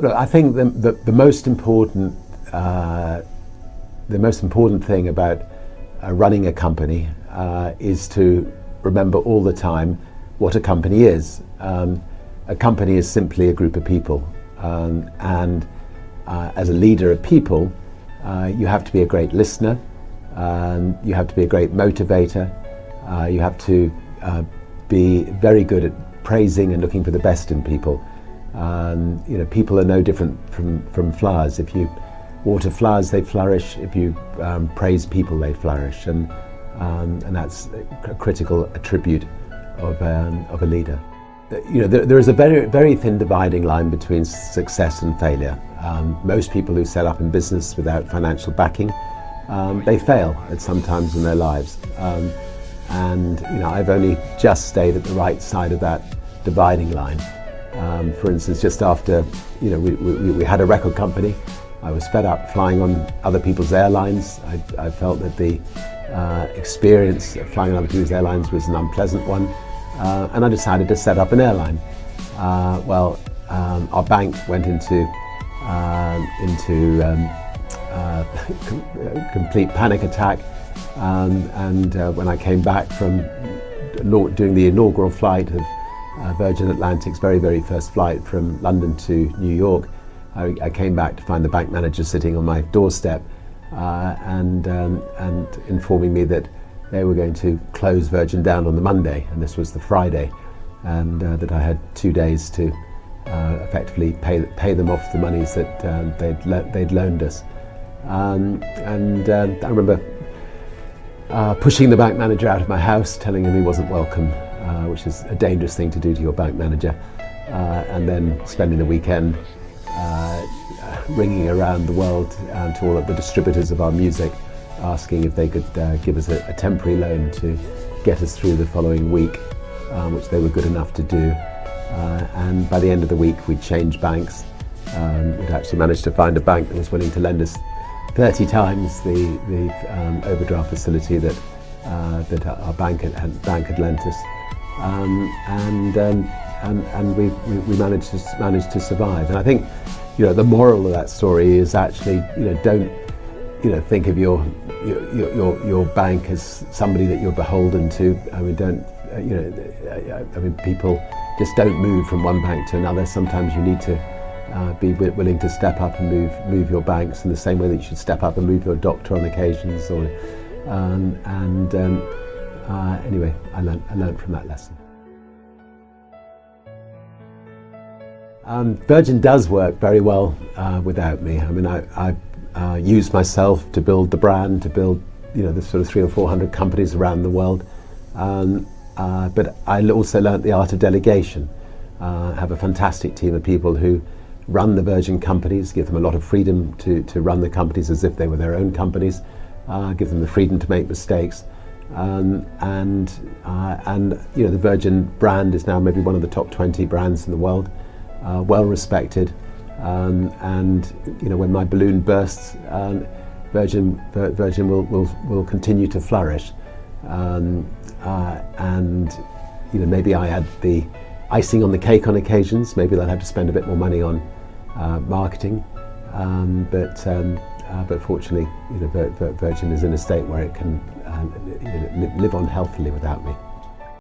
Look, I think the most important thing about running a company is to remember all the time what a company is. A company is simply a group of people, and as a leader of people, you have to be a great listener, you have to be a great motivator, you have to be very good at praising and looking for the best in people. People are no different from flowers. If you water flowers, they flourish. If you praise people, they flourish, and that's a critical attribute of a leader. There is a very thin dividing line between success and failure. Most people who set up in business without financial backing, they fail at some times in their lives. I've only just stayed at the right side of that dividing line. For instance, just after we had a record company, I was fed up flying on other people's airlines. I felt that the experience of flying on other people's airlines was an unpleasant one, and I decided to set up an airline. Our bank went into complete panic attack, and when I came back from doing the inaugural flight of Virgin Atlantic's very first flight from London to New York, I came back to find the bank manager sitting on my doorstep and informing me that they were going to close Virgin down on the Monday, and this was the Friday, and that I had 2 days to effectively pay them off the monies that they'd loaned us. I remember pushing the bank manager out of my house, telling him he wasn't welcome, which is a dangerous thing to do to your bank manager, and then spending the weekend ringing around the world to all of the distributors of our music, asking if they could give us a temporary loan to get us through the following week, which they were good enough to do. And by the end of the week, we'd changed banks. We'd actually managed to find a bank that was willing to lend us 30 times the overdraft facility that our bank had lent us, and we managed to survive. And I think the moral of that story is actually don't think of your bank as somebody that you're beholden to. I mean, people just don't move from one bank to another. Sometimes you need to be willing to step up and move your banks in the same way that you should step up and move your doctor on occasions. Anyway, I learned from that lesson. Virgin does work very well without me. I mean, I used myself to build the brand, to build the sort of 300 or 400 companies around the world. But I also learnt the art of delegation. I have a fantastic team of people who run the Virgin companies, give them a lot of freedom to run the companies as if they were their own companies, give them the freedom to make mistakes. The Virgin brand is now maybe one of the top 20 brands in the world, well respected. When my balloon bursts, Virgin will continue to flourish. Maybe I add the icing on the cake on occasions. Maybe they'll have to spend a bit more money on marketing, but fortunately, Virgin is in a state where it can live on healthily without me.